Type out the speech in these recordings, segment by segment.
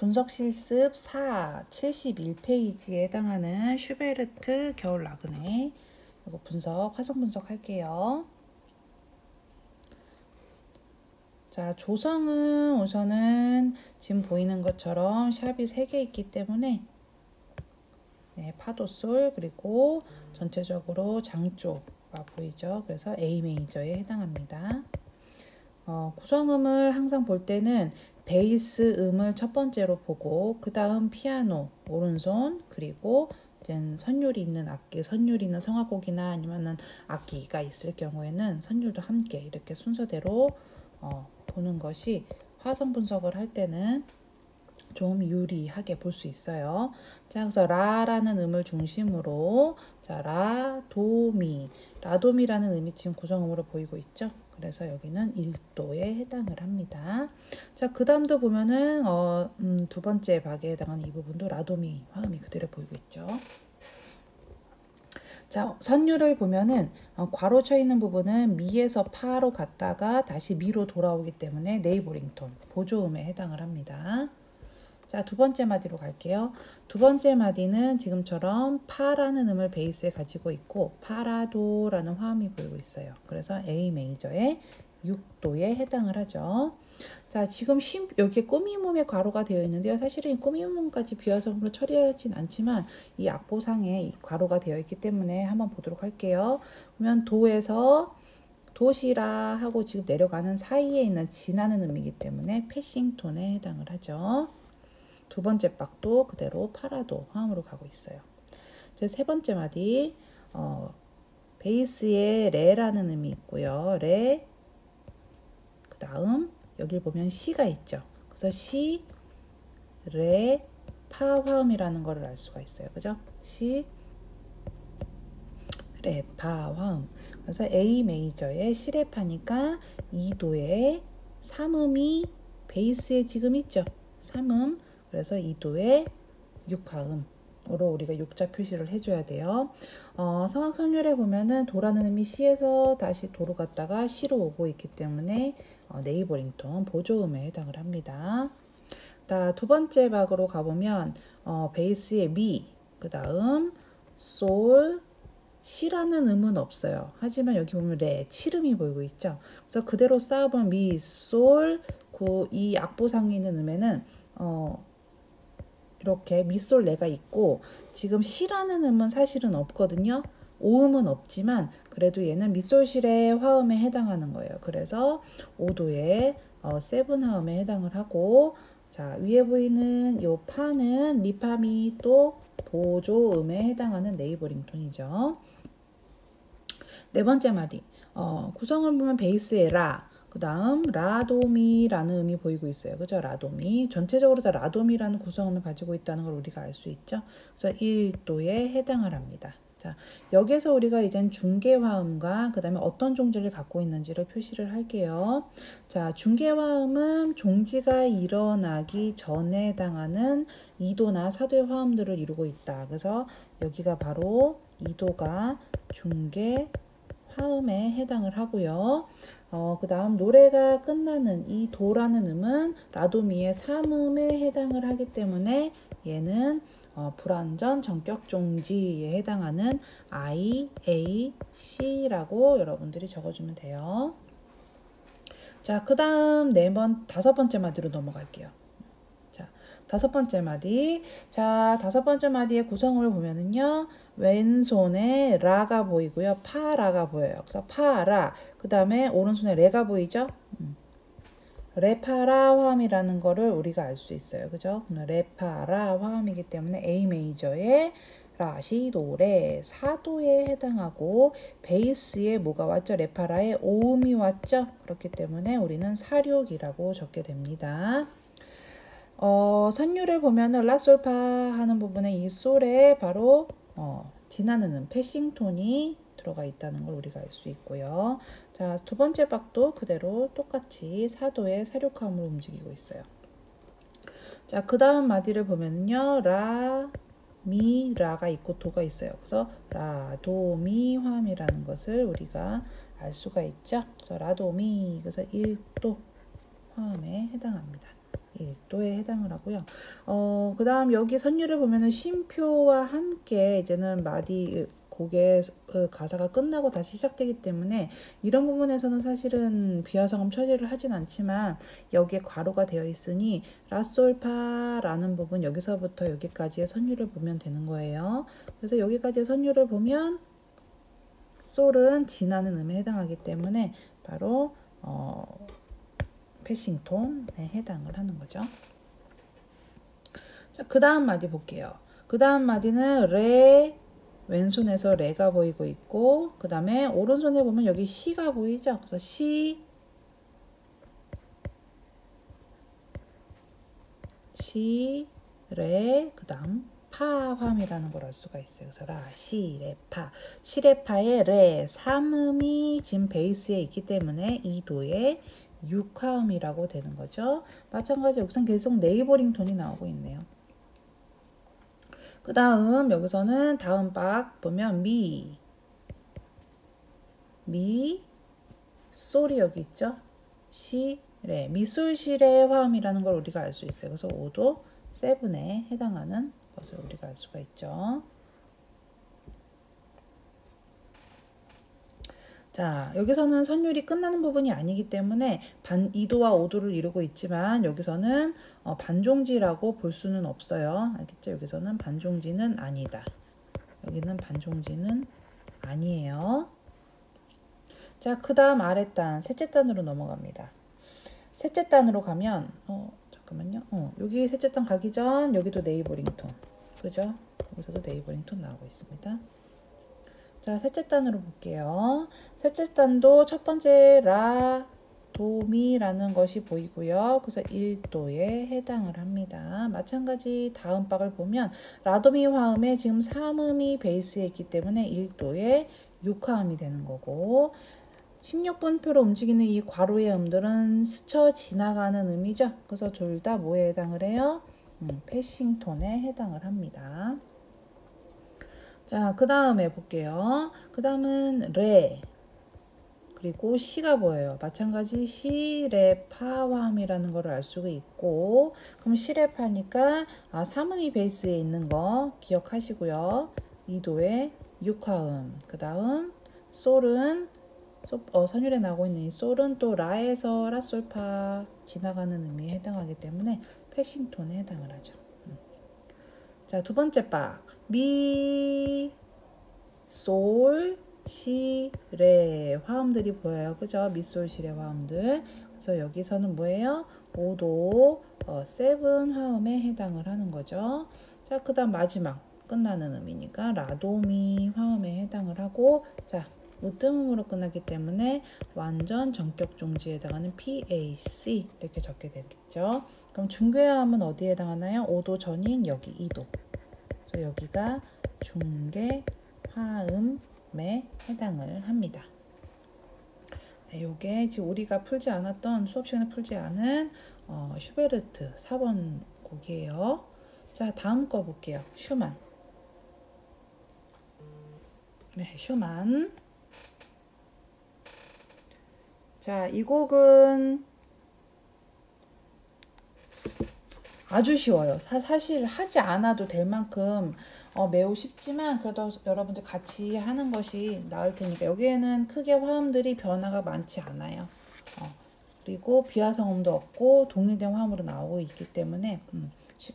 분석 실습 4, 71페이지에 해당하는 슈베르트 겨울 라그네 이거 분석, 화성 분석 할게요. 자, 조성은 우선은 지금 보이는 것처럼 샵이 3개 있기 때문에 파도솔 그리고 전체적으로 장조가 보이죠. 그래서 A 메이저에 해당합니다. 구성음을 항상 볼 때는 베이스 음을 첫 번째로 보고 그 다음 피아노 오른손 그리고 이제 선율이 있는 악기, 선율이 있는 성악곡이나 아니면은 악기가 있을 경우에는 선율도 함께 이렇게 순서대로 보는 것이 화성 분석을 할 때는 좀 유리하게 볼 수 있어요. 자, 그래서 라라는 음을 중심으로 자, 라, 도, 미. 라도미라는 음이 지금 구성음으로 보이고 있죠. 그래서 여기는 1도에 해당을 합니다. 자, 그 다음도 보면은 두 번째 박에 해당하는 이 부분도 라도미 화음이 그대로 보이고 있죠. 자, 선율을 보면은 괄호 쳐 있는 부분은 미에서 파로 갔다가 다시 미로 돌아오기 때문에 네이버링 톤, 보조음에 해당을 합니다. 자, 두 번째 마디로 갈게요. 두 번째 마디는 지금처럼 파라는 음을 베이스에 가지고 있고 파라도라는 화음이 보이고 있어요. 그래서 A 메이저의 6도에 해당을 하죠. 자, 지금 여기에 꾸미음의 괄호가 되어 있는데요. 사실은 이 꾸미음까지 비화성으로 처리하진 않지만 이 악보상에 이 괄호가 되어 있기 때문에 한번 보도록 할게요. 그러면 도에서 도시라 하고 지금 내려가는 사이에 있는 지나는 음이기 때문에 패싱 톤에 해당을 하죠. 두 번째 박도 그대로 파라도 화음으로 가고 있어요. 세 번째 마디 베이스에 레라는 음이 있고요. 레, 그 다음 여기 보면 시가 있죠. 그래서 시, 레, 파 화음이라는 것을 알 수가 있어요. 그죠? 시, 레, 파 화음. 그래서 A 메이저의 시레파니까 2도에 3음이 베이스에 지금 있죠. 3음. 그래서 2도에 6화음으로 우리가 6자 표시를 해줘야 돼요. 성악 선율에 보면은 도라는 음이 시에서 다시 도로 갔다가 시로 오고 있기 때문에 네이버링 톤 보조음에 해당을 합니다. 두 번째 박으로 가보면 베이스의 미, 그 다음 솔, 시라는 음은 없어요. 하지만 여기 보면 레, 7음이 보이고 있죠. 그래서 그대로 쌓아보면 미, 솔, 이 악보상에 있는 음에는 이렇게 미솔 레가 있고 지금 시라는 음은 사실은 없거든요. 오음은 없지만 그래도 얘는 미솔실의 화음에 해당하는 거예요. 그래서 5도의 세븐 화음에 해당을 하고 자, 위에 보이는 요 파는 미파미 또 보조음에 해당하는 네이버링 톤이죠. 네 번째 마디 구성을 보면 베이스에 라, 그 다음 라도미라는 음이 보이고 있어요. 그죠? 라도미. 전체적으로 다 라도미라는 구성음을 가지고 있다는 걸 우리가 알 수 있죠. 그래서 1도에 해당을 합니다. 자, 여기서 우리가 이젠 중개화음과 그 다음에 어떤 종지를 갖고 있는지를 표시를 할게요. 자, 중개화음은 종지가 일어나기 전에 해당하는 2도나 4도의 화음들을 이루고 있다. 그래서 여기가 바로 2도가 중개 화음에 해당을 하고요. 그 다음 노래가 끝나는 이 도라는 음은 라도미의 3음에 해당을 하기 때문에 얘는 불완전 전격 종지에 해당하는 I, A, C라고 여러분들이 적어주면 돼요. 자, 그 다음 다섯 번째 마디로 넘어갈게요. 자, 다섯 번째 마디. 자, 다섯 번째 마디의 구성을 보면은요. 왼손에 라가 보이고요. 파라가 보여요. 그래서 파라. 그 다음에 오른손에 레가 보이죠? 레파라 화음이라는 거를 우리가 알 수 있어요. 그죠? 레파라 화음이기 때문에 A 메이저의 라, 시, 도, 레, 4도에 해당하고 베이스에 뭐가 왔죠? 레파라에 오음이 왔죠? 그렇기 때문에 우리는 46이라고 적게 됩니다. 선율을 보면은 라솔파 하는 부분에 이 솔에 바로 지나는 음, 패싱톤이 들어가 있다는 걸 우리가 알 수 있고요. 자, 두 번째 박도 그대로 똑같이 4도의 사륙화음으로 움직이고 있어요. 자, 그 다음 마디를 보면은요. 라, 미, 라가 있고 도가 있어요. 그래서 라, 도, 미 화음이라는 것을 우리가 알 수가 있죠. 그래서 라, 도, 미, 그래서 1도 화음에 해당합니다. 1도에 해당을 하고요. 그 다음 여기 선율을 보면은 쉼표와 함께 이제는 마디 곡의 가사가 끝나고 다시 시작되기 때문에 이런 부분에서는 사실은 비화성음 처리를 하진 않지만 여기에 괄호가 되어 있으니 라솔파라는 부분 여기서부터 여기까지의 선율을 보면 되는 거예요. 그래서 여기까지의 선율을 보면 솔은 지나는 음에 해당하기 때문에 바로 패싱톤에 해당을 하는 거죠. 자, 그 다음 마디 볼게요. 그 다음 마디는 레, 왼손에서 레가 보이고 있고, 그 다음에 오른손에 보면 여기 시가 보이죠? 그래서 시, 레, 그 다음 파화음이라는 걸 알 수가 있어요. 그래서 라, 시, 레, 파. 시레파의 레, 3음이 지금 베이스에 있기 때문에 2도의 6화음이라고 되는 거죠. 마찬가지 여기선 계속 네이버링 톤이 나오고 있네요. 그 다음 여기서는 다음 박 보면 미, 솔이 여기 있죠. 시, 레, 미솔 시레 화음이라는 걸 우리가 알 수 있어요. 그래서 5도 7에 해당하는 것을 우리가 알 수가 있죠. 자, 여기서는 선율이 끝나는 부분이 아니기 때문에 2도와 5도를 이루고 있지만 여기서는 반종지라고 볼 수는 없어요. 알겠죠? 여기서는 반종지는 아니다. 여기는 반종지는 아니에요. 자, 그 다음 아랫단, 셋째 단으로 넘어갑니다. 셋째 단으로 가면 잠깐만요. 여기 셋째 단 가기 전 여기도 네이버링 톤. 그죠? 여기서도 네이버링 톤 나오고 있습니다. 자, 셋째 단으로 볼게요. 셋째 단도 첫 번째 라, 도, 미라는 것이 보이고요. 그래서 1도에 해당을 합니다. 마찬가지 다음 박을 보면 라도미 화음에 지금 3음이 베이스에 있기 때문에 1도에 6화음이 되는 거고 16분표로 움직이는 이 괄호의 음들은 스쳐 지나가는 음이죠. 그래서 둘 다 뭐에 해당을 해요? 패싱톤에 해당을 합니다. 자, 그 다음에 볼게요. 그 다음은 레, 그리고 시가 보여요. 마찬가지 시, 레, 파 화음이라는 걸 알 수가 있고, 그럼 시, 레, 파니까 3음이 베이스에 있는 거 기억하시고요. 2도의 6화음. 그 다음 솔은 선율에 나오고 있는 이 솔은 또 라에서 라솔파 지나가는 의미에 해당하기 때문에 패싱톤에 해당을 하죠. 자, 두 번째 박 미, 솔, 시, 레 화음들이 보여요. 그죠? 미, 솔, 시, 레 화음들. 그래서 여기서는 뭐예요? 5도 7 화음에 해당을 하는 거죠. 자, 그 다음 마지막 끝나는 음이니까 라도미 화음에 해당을 하고 자, 으뜸음으로 끝나기 때문에 완전 전격 종지에 해당하는 PAC 이렇게 적게 되겠죠. 그럼 중괴화음은 어디에 해당하나요? 5도 전인 여기 2도. 그래서 여기가 중괴 화음에 해당을 합니다. 네, 요게 지금 우리가 풀지 않았던 수업 시간에 풀지 않은 슈베르트 4번 곡이에요. 자, 다음 거 볼게요. 슈만. 네, 슈만. 자, 이 곡은 아주 쉬워요. 사실 하지 않아도 될 만큼 매우 쉽지만 그래도 여러분들 같이 하는 것이 나을 테니까 여기에는 크게 화음들이 변화가 많지 않아요. 그리고 비화성음도 없고 동일된 화음으로 나오고 있기 때문에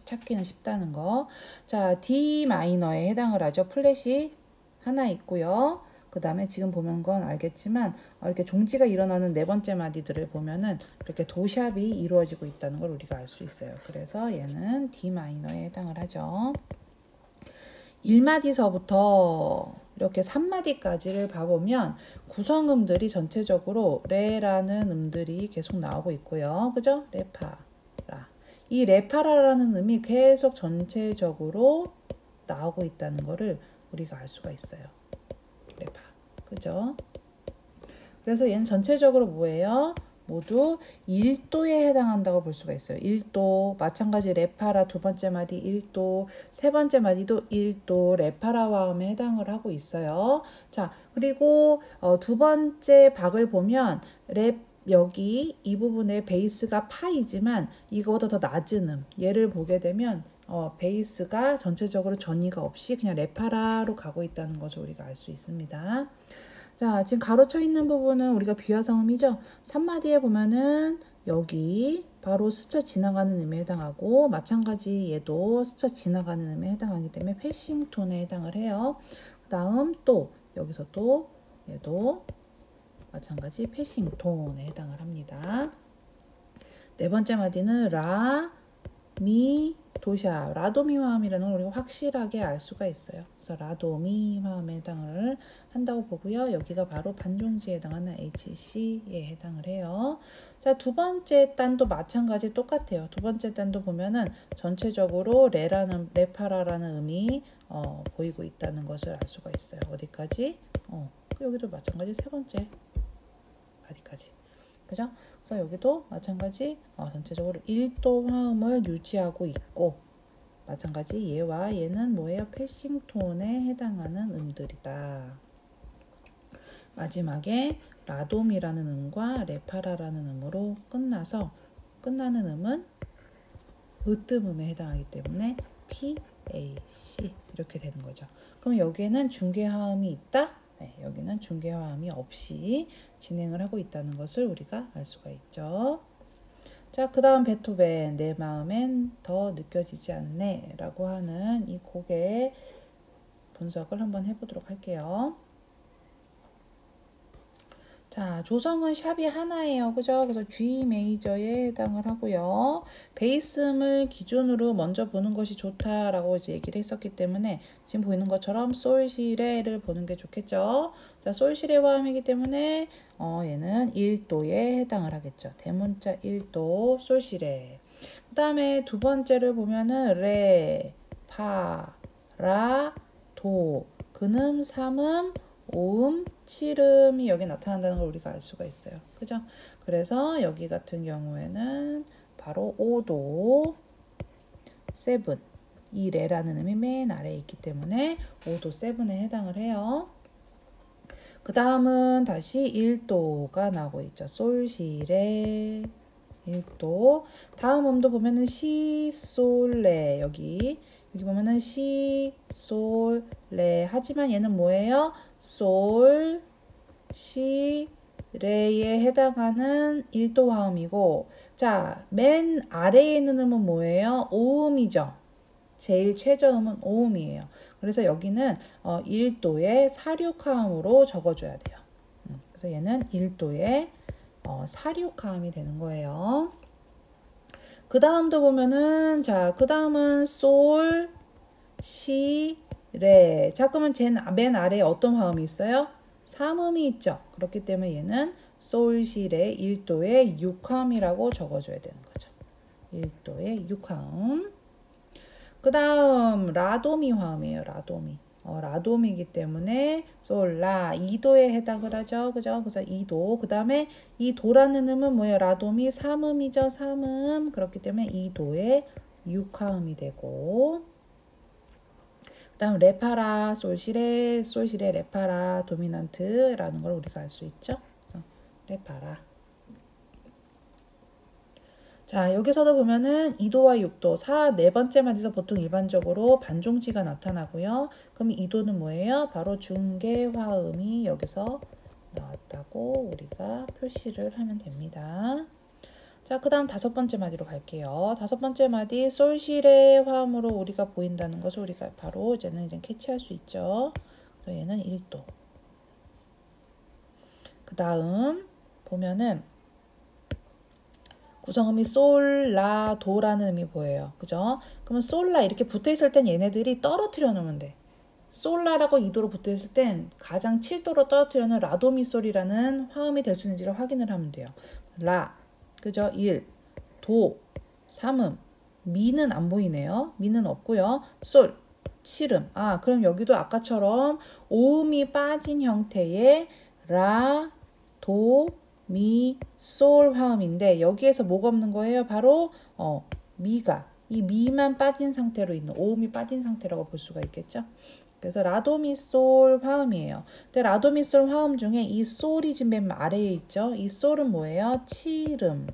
찾기는 쉽다는 거. 자, D 마이너에 해당을 하죠. 플랫이 하나 있고요. 그 다음에 지금 보면 건 알겠지만 이렇게 종지가 일어나는 네 번째 마디들을 보면은 이렇게 도샵이 이루어지고 있다는 걸 우리가 알 수 있어요. 그래서 얘는 D 마이너에 해당을 하죠. 1마디서부터 이렇게 3마디까지를 봐보면 구성음들이 전체적으로 레라는 음들이 계속 나오고 있고요. 그죠? 레파, 라. 이 레파라라는 음이 계속 전체적으로 나오고 있다는 거를 우리가 알 수가 있어요. 레파. 그죠? 그래서 얘는 전체적으로 뭐예요? 모두 1도에 해당한다고 볼 수가 있어요. 1도, 마찬가지 레파라 두 번째 마디 1도, 세 번째 마디도 1도, 레파라 화음에 해당을 하고 있어요. 자, 그리고 두 번째 박을 보면 여기 이 부분의 베이스가 파이지만 이거보다 더 낮은 얘를 보게 되면 베이스가 전체적으로 전이가 없이 그냥 레파라로 가고 있다는 것을 우리가 알 수 있습니다. 자, 지금 가로쳐 있는 부분은 우리가 비화성음이죠. 3마디에 보면은 여기 바로 스쳐 지나가는 음에 해당하고, 마찬가지 얘도 스쳐 지나가는 음에 해당하기 때문에 패싱 톤에 해당을 해요. 그 다음 또 여기서 또 얘도 마찬가지 패싱 톤에 해당을 합니다. 네 번째 마디는 라, 미, 도샤, 라도미 화음이라는 걸 우리가 확실하게 알 수가 있어요. 그래서 라도미 화음에 해당을 한다고 보고요. 여기가 바로 반종지에 해당하는 HC에 해당을 해요. 자, 두 번째 단도 마찬가지 똑같아요. 두 번째 단도 보면은 전체적으로 레파라라는 음이 보이고 있다는 것을 알 수가 있어요. 어디까지? 여기도 마찬가지 세 번째 마디까지. 그죠? 그래서 여기도 마찬가지 전체적으로 1도 화음을 유지하고 있고, 마찬가지 얘와 얘는 뭐예요? 패싱 톤에 해당하는 음들이다. 마지막에 라돔이라는 음과 레파라라는 음으로 끝나서 끝나는 음은 으뜸음에 해당하기 때문에 PAC 이렇게 되는 거죠. 그럼 여기에는 중개화음이 있다? 네, 여기는 중개화음이 없이 진행을 하고 있다는 것을 우리가 알 수가 있죠. 자, 그 다음 베토벤, 내 마음엔 더 느껴지지 않네 라고 하는 이 곡의 분석을 한번 해보도록 할게요. 자, 조성은 샵이 하나예요. 그죠? 그래서 G 메이저에 해당을 하고요. 베이스음을 기준으로 먼저 보는 것이 좋다라고 이제 얘기를 했었기 때문에 지금 보이는 것처럼 솔시레를 보는 게 좋겠죠. 자, 솔시레 화음이기 때문에 얘는 1도에 해당을 하겠죠. 대문자 1도 솔시레. 그 다음에 두 번째를 보면은 레, 파, 라, 도, 근음, 삼음, 5음, 7음이 여기 나타난다는 걸 우리가 알 수가 있어요. 그죠? 그래서 여기 같은 경우에는 바로 5도, 7, 이 레라는 음이 맨 아래에 있기 때문에 5도, 7에 해당을 해요. 그 다음은 다시 1도가 나오고 있죠. 솔, 시, 레, 1도. 다음 음도 보면은 시, 솔, 레. 여기 보면은 시, 솔, 레. 하지만 얘는 뭐예요? 솔, 시, 레에 해당하는 1도 화음이고, 자, 맨 아래에 있는 음은 뭐예요? 5음이죠. 제일 최저음은 5음이에요. 그래서 여기는 1도의 사륙화음으로 적어줘야 돼요. 그래서 얘는 1도의 사륙화음이 되는 거예요. 그 다음도 보면은, 자, 그 다음은 솔, 시, 레. 자, 그러면 맨 아래에 어떤 화음이 있어요? 3음이 있죠. 그렇기 때문에 얘는 솔, 시, 레 1도의 6화음이라고 적어줘야 되는 거죠. 1도의 6화음. 그 다음 라도미 화음이에요. 라도미. 라도미이기 때문에 솔, 라 2도에 해당을 하죠. 그죠? 그래서 2도. 그 다음에 이 도라는 음은 뭐예요? 라도미 3음이죠. 3음. 그렇기 때문에 2도의 6화음이 되고, 그 다음 레파라, 솔시레, 솔시레, 레파라, 도미넌트라는 걸 우리가 알 수 있죠. 그래서 레파라. 자, 여기서도 보면은 2도와 6도, 네 번째 마디에서 보통 일반적으로 반종지가 나타나고요. 그럼 2도는 뭐예요? 바로 중개화음이 여기서 나왔다고 우리가 표시를 하면 됩니다. 자, 그 다음 다섯 번째 마디로 갈게요. 다섯 번째 마디, 솔시레 화음으로 우리가 보인다는 것을 우리가 바로 이제는 캐치할 수 있죠. 그래서 얘는 1도. 그 다음 보면은 구성음이 솔, 라, 도라는 음이 보여요. 그죠? 그러면 솔, 라 이렇게 붙어 있을 땐 얘네들이 떨어뜨려 놓으면 돼. 솔, 라라고 2도로 붙어 있을 땐 가장 7도로 떨어뜨려 놓은 라도미솔이라는 화음이 될 수 있는지를 확인을 하면 돼요. 라, 그죠? 1, 도, 3음, 미는 안 보이네요. 미는 없고요. 솔, 7음. 아, 그럼 여기도 아까처럼 5음이 빠진 형태의 라, 도, 미, 솔 화음인데 여기에서 뭐가 없는 거예요? 바로 미가 이 미만 빠진 상태로 있는 5음이 빠진 상태라고 볼 수가 있겠죠. 그래서 라도미솔 화음이에요. 근데 라도미솔 화음 중에 이 솔이 지금 맨 아래에 있죠. 이 솔은 뭐예요? 칠음.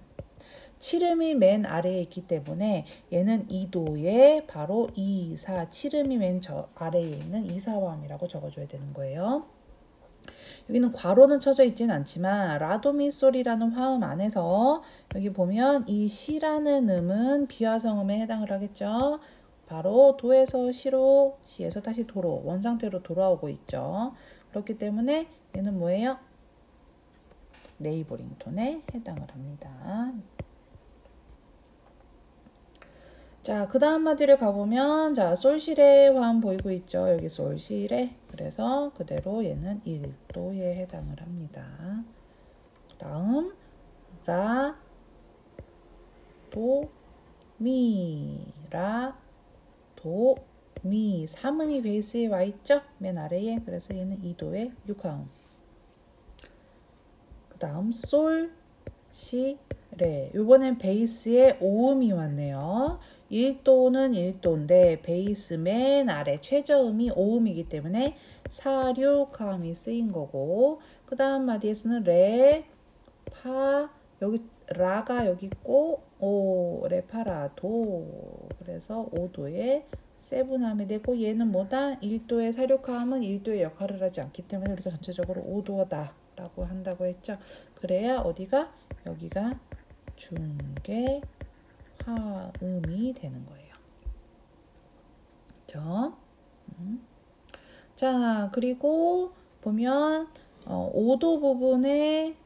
칠음이 맨 아래에 있기 때문에 얘는 2도에 바로 2, 4, 칠음이 맨 저 아래에 있는 2, 4화음이라고 적어줘야 되는 거예요. 여기는 괄호는 쳐져 있지는 않지만 라도미솔이라는 화음 안에서 여기 보면 이 시라는 음은 비화성음에 해당을 하겠죠. 바로 도에서 시로, 시에서 다시 도로, 원상태로 돌아오고 있죠. 그렇기 때문에 얘는 뭐예요? 네이버링 톤에 해당을 합니다. 자, 그 다음 마디를 가보면, 자, 솔실의 화음 보이고 있죠. 여기 솔실의. 그래서 그대로 얘는 1도에 해당을 합니다. 그 다음, 라, 도, 미, 라, 도, 미. 3음이 베이스에 와 있죠. 맨 아래에. 그래서 얘는 2도의 6화음. 그 다음, 솔, 시, 레. 요번엔 베이스에 5음이 왔네요. 1도는 1도인데 베이스 맨 아래 최저음이 5음이기 때문에 4, 6화음이 쓰인 거고, 그 다음 마디에서는 레, 파, 여기 라가 여기 있고 오, 레, 파, 라, 도. 그래서 5도에 세븐함이 되고, 얘는 뭐다? 1도의 사륙화음은 1도의 역할을 하지 않기 때문에 우리가 전체적으로 5도다 라고 한다고 했죠. 그래야 어디가? 여기가 중계 화음이 되는 거예요. 그렇죠? 자, 그리고 보면 5도 부분에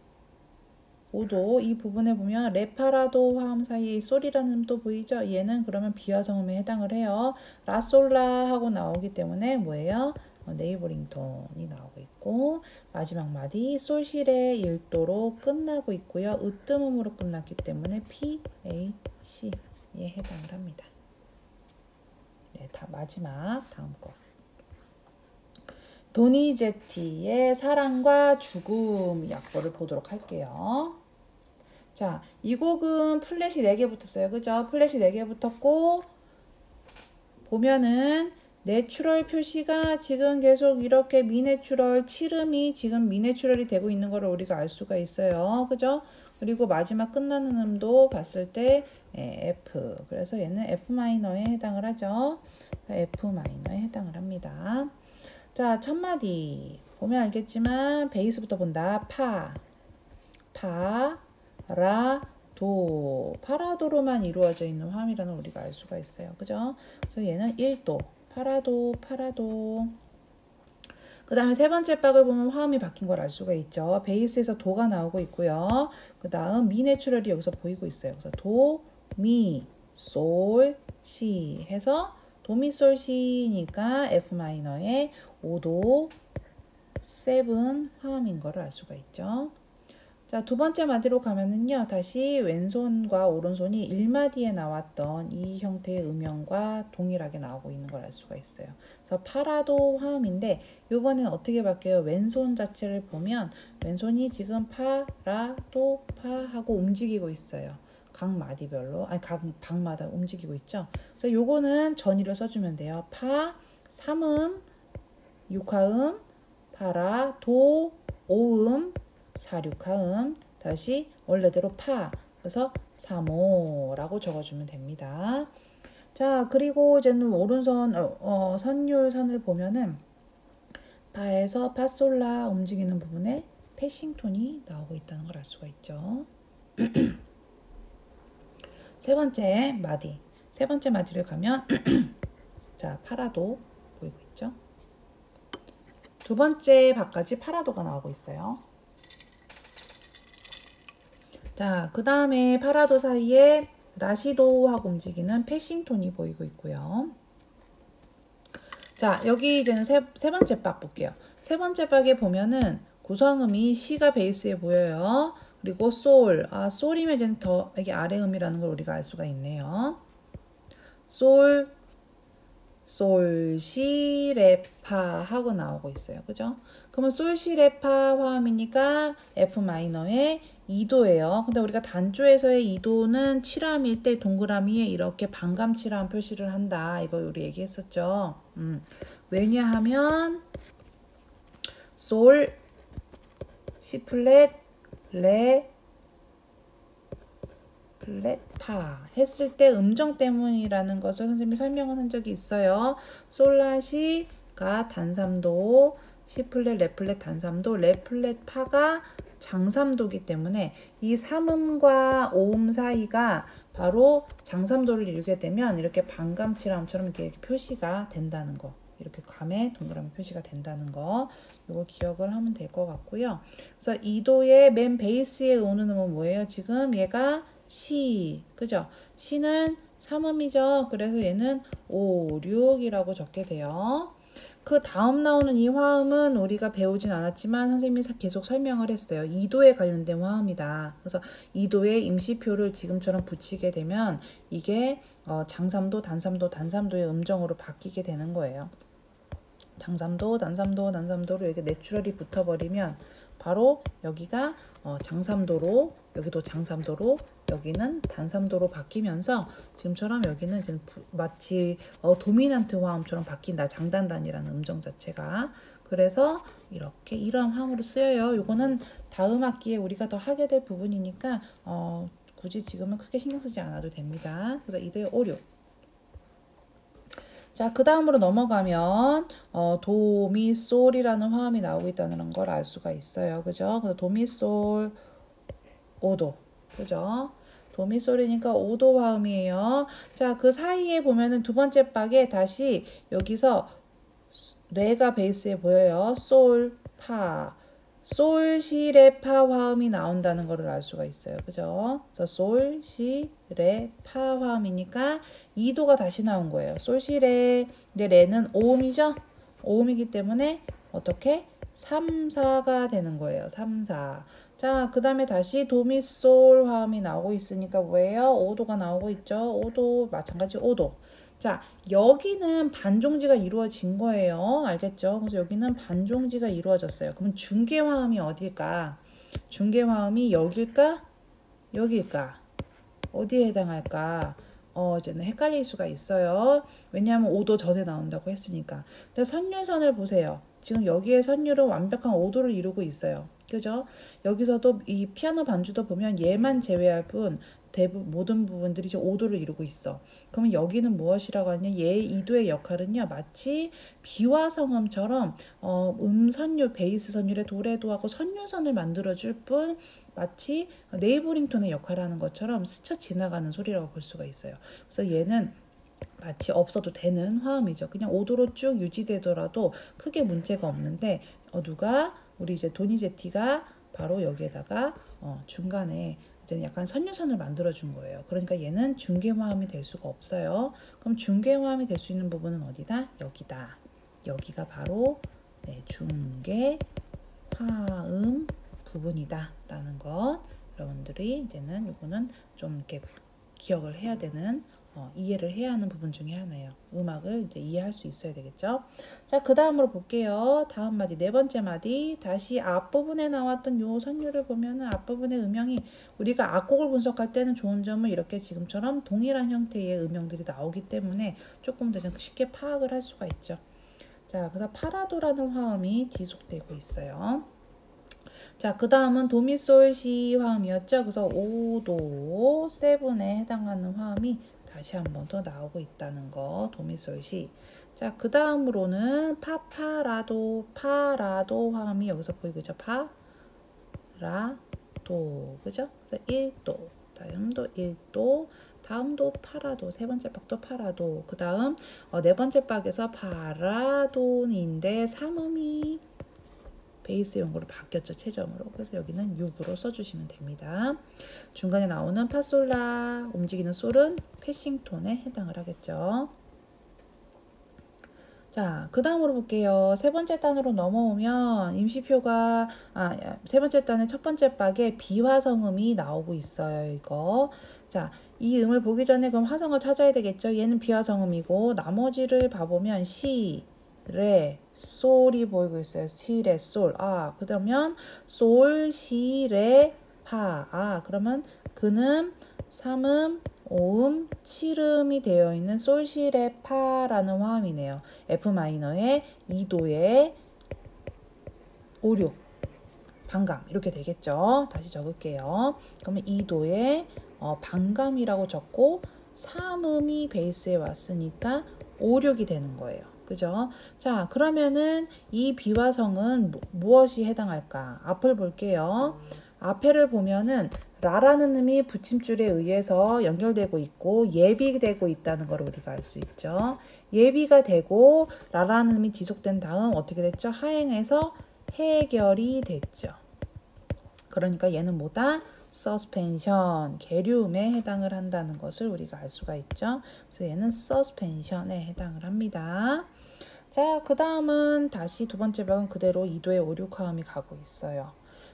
5도 이 부분에 보면 레파라도 화음 사이에 솔이라는 음도 보이죠? 얘는 그러면 비화성음에 해당을 해요. 라솔라 하고 나오기 때문에 뭐예요? 네이버링 톤이 나오고 있고, 마지막 마디 솔실의 1도로 끝나고 있고요. 으뜸음으로 끝났기 때문에 P, A, C에 해당을 합니다. 네, 마지막 다음 거. 도니제티의 사랑과 죽음 약보를 보도록 할게요. 자, 이 곡은 플랫이 4개 붙었어요. 그죠? 플랫이 4개 붙었고, 보면은 내추럴 표시가 지금 계속 이렇게 미내추럴, 칠음이 지금 미내추럴이 되고 있는 걸 우리가 알 수가 있어요. 그죠? 그리고 마지막 끝나는 음도 봤을 때 F. 그래서 얘는 F 마이너에 해당을 하죠. F 마이너에 해당을 합니다. 자, 첫 마디 보면 알겠지만 베이스부터 본다. 파, 라, 도. 파라도로만 이루어져 있는 화음이라는 우리가 알 수가 있어요. 그죠? 그래서 얘는 1도. 파라도. 그 다음에 세 번째 박을 보면 화음이 바뀐 걸 알 수가 있죠. 베이스에서 도가 나오고 있고요. 그 다음 미 내추럴이 여기서 보이고 있어요. 그래서 도, 미, 솔, 시 해서 도미 솔 시니까 F 마이너의 5도 7 화음인 걸 알 수가 있죠. 자, 두 번째 마디로 가면은요, 다시 왼손과 오른손이 1마디에 나왔던 이 형태의 음영과 동일하게 나오고 있는 걸 알 수가 있어요. 그래서 파라도 화음인데, 요번엔 어떻게 바뀌어요? 왼손 자체를 보면, 왼손이 지금 파, 라, 도, 파 하고 움직이고 있어요. 각 마디별로, 아니, 각 박마다 움직이고 있죠. 그래서 요거는 전위를 써주면 돼요. 파, 3음, 6화음, 파라, 도, 5음, 4, 6화음, 다시 원래대로 파, 그래서 3호라고 적어주면 됩니다. 자, 그리고 이제는 오른손 선율선을 보면은 파에서 파솔라 움직이는 부분에 패싱톤이 나오고 있다는 걸 알 수가 있죠. 세 번째 마디를 가면 자, 파라도 보이고 있죠. 두 번째 박까지 파라도가 나오고 있어요. 자, 그 다음에 파라도 사이에 라시도하고 움직이는 패싱톤이 보이고 있고요. 자, 여기 이제는 세 번째 박 볼게요. 세 번째 박에 보면은 구성음이 C가 베이스에 보여요. 그리고 솔, 솔이면 이제 더 이게 아래 음이라는 걸 우리가 알 수가 있네요. 솔, 시, 레, 파 하고 나오고 있어요. 그죠? 그러면 솔, 시, 레, 파 화음이니까 F 마이너에 2도예요. 근데 우리가 단조에서의 2도는 칠함일 때 동그라미에 이렇게 반감칠함 표시를 한다. 이거 우리 얘기했었죠. 왜냐하면 솔, C 플랫, 레, 플랫, 파 했을 때 음정 때문이라는 것을 선생님이 설명을 한 적이 있어요. 솔라시가 단삼도, C 플랫, 레 플랫 단삼도, 레 플랫 파가 장삼도기 때문에 이 3음과 5음 사이가 바로 장삼도를 이루게 되면 이렇게 반감칠함처럼 이렇게 표시가 된다는 거. 이렇게 감에 동그라미 표시가 된다는 거. 이거 기억을 하면 될 것 같고요. 그래서 2도의 맨 베이스에 오는 음은 뭐예요? 지금 얘가 시, 그죠? 시는 3음이죠. 그래서 얘는 5, 6이라고 적게 돼요. 그 다음 나오는 이 화음은 우리가 배우진 않았지만 선생님이 계속 설명을 했어요. 2도에 관련된 화음이다. 그래서 2도에 임시표를 지금처럼 붙이게 되면 이게 장삼도, 단삼도, 단삼도의 음정으로 바뀌게 되는 거예요. 장삼도, 단삼도, 단삼도로 이렇게 내추럴이 붙어버리면 바로 여기가 장삼도로, 여기도 장삼도로, 여기는 단삼도로 바뀌면서 지금처럼 여기는 지금 마치 도미넌트 화음처럼 바뀐다. 장단단이라는 음정 자체가. 그래서 이렇게 이러한 화음으로 쓰여요. 이거는 다음 학기에 우리가 더 하게 될 부분이니까 굳이 지금은 크게 신경 쓰지 않아도 됩니다. 그래서 2도의 오류. 자, 그 다음으로 넘어가면 도미솔이라는 화음이 나오고 있다는 걸 알 수가 있어요. 그죠? 그래서 도미솔 5도. 그죠? 도미솔이니까 5도 화음이에요. 자, 그 사이에 보면은 두 번째 박에 다시 여기서 레가 베이스에 보여요. 솔, 파. 솔, 시, 레, 파 화음이 나온다는 것을 알 수가 있어요. 그죠? 그래서 솔, 시, 레, 파 화음이니까 2도가 다시 나온 거예요. 솔, 시, 레. 근데 레는 5음이죠? 5음이기 때문에 어떻게? 3, 4가 되는 거예요. 3, 4. 자, 그 다음에 다시 도미솔 화음이 나오고 있으니까 뭐예요? 5도가 나오고 있죠? 5도, 마찬가지 5도. 자, 여기는 반종지가 이루어진 거예요. 알겠죠? 그래서 여기는 반종지가 이루어졌어요. 그러면 중개화음이 어딜까? 중개화음이 여길까? 여길까? 어디에 해당할까? 이제는 헷갈릴 수가 있어요. 왜냐하면 5도 전에 나온다고 했으니까. 근데 선율선을 보세요. 지금 여기에 선율은 완벽한 5도를 이루고 있어요. 그죠? 여기서도 이 피아노 반주도 보면 얘만 제외할 뿐 대부분 모든 부분들이 지금 5도를 이루고 있어. 그러면 여기는 무엇이라고 하냐? 얘 2도의 역할은요. 마치 비화성음처럼 선율, 베이스 선율의 도레도하고 선율선을 만들어줄 뿐 마치 네이버링톤의 역할을 하는 것처럼 스쳐 지나가는 소리라고 볼 수가 있어요. 그래서 얘는 마치 없어도 되는 화음이죠. 그냥 5도로 쭉 유지되더라도 크게 문제가 없는데 누가 우리 이제 도니제티가 바로 여기에다가 중간에 이제 약간 선유선을 만들어 준 거예요. 그러니까 얘는 중개화음이 될 수가 없어요. 그럼 중개화음이 될 수 있는 부분은 어디다? 여기다. 여기가 바로 중개화음 부분이다 라는 것 여러분들이 이제는 이거는 좀 이렇게 기억을 해야 되는 이해를 해야 하는 부분 중에 하나예요. 음악을 이제 이해할 수 있어야 되겠죠. 자, 그 다음으로 볼게요. 다음 마디, 네 번째 마디. 다시 앞부분에 나왔던 요 선율을 보면은 앞부분의 음영이 우리가 악곡을 분석할 때는 좋은 점은 이렇게 지금처럼 동일한 형태의 음영들이 나오기 때문에 조금 더 쉽게 파악을 할 수가 있죠. 자, 그래서 파라도라는 화음이 지속되고 있어요. 자, 그 다음은 도미솔시 화음이었죠. 그래서 5도, 7에 해당하는 화음이 다시 한 번 더 나오고 있다는 거. 도미솔시. 자, 그 다음으로는 파라도 화음이 여기서 보이고 있죠. 파라도. 그죠? 그래서 1도. 다음도 1도. 다음도 파라도. 세 번째 박도 파라도. 그 다음 네 번째 박에서 파라도인데 3음이 베이스 연고로 바뀌었죠. 채점으로. 그래서 여기는 6으로 써주시면 됩니다. 중간에 나오는 파솔라 움직이는 솔은 패싱톤에 해당을 하겠죠. 자, 그 다음으로 볼게요. 세 번째 단으로 넘어오면 임시표가 세 번째 단의 첫 번째 박에 비화성음이 나오고 있어요. 이거. 자, 이 음을 보기 전에 그럼 화성을 찾아야 되겠죠. 얘는 비화성음이고 나머지를 봐보면 시, 레, 솔이 보이고 있어요. 시, 레, 솔. 그러면 솔, 시, 레, 파. 그러면 근음, 삼음, 오음, 칠음이 되어 있는 솔시레 파라는 화음이네요. F 마이너의 2도의 5, 6. 반감 이렇게 되겠죠. 다시 적을게요. 그러면 2도의 반감이라고 적고 3음이 베이스에 왔으니까 5, 6이 되는 거예요. 그죠? 자, 그러면은 이 비화성은 무엇이 해당할까? 앞을 볼게요. 앞에를 보면은 라라는 음이 붙임줄에 의해서 연결되고 있고 예비되고 있다는 걸 우리가 알 수 있죠. 예비가 되고 라라는 음이 지속된 다음 어떻게 됐죠? 하행해서 해결이 됐죠. 그러니까 얘는 뭐다? 서스펜션, 계류음에 해당을 한다는 것을 우리가 알 수가 있죠. 그래서 얘는 서스펜션에 해당을 합니다. 자, 그 다음은 다시 두 번째 박은 그대로 2도의 5, 6화음이 가고 있어요.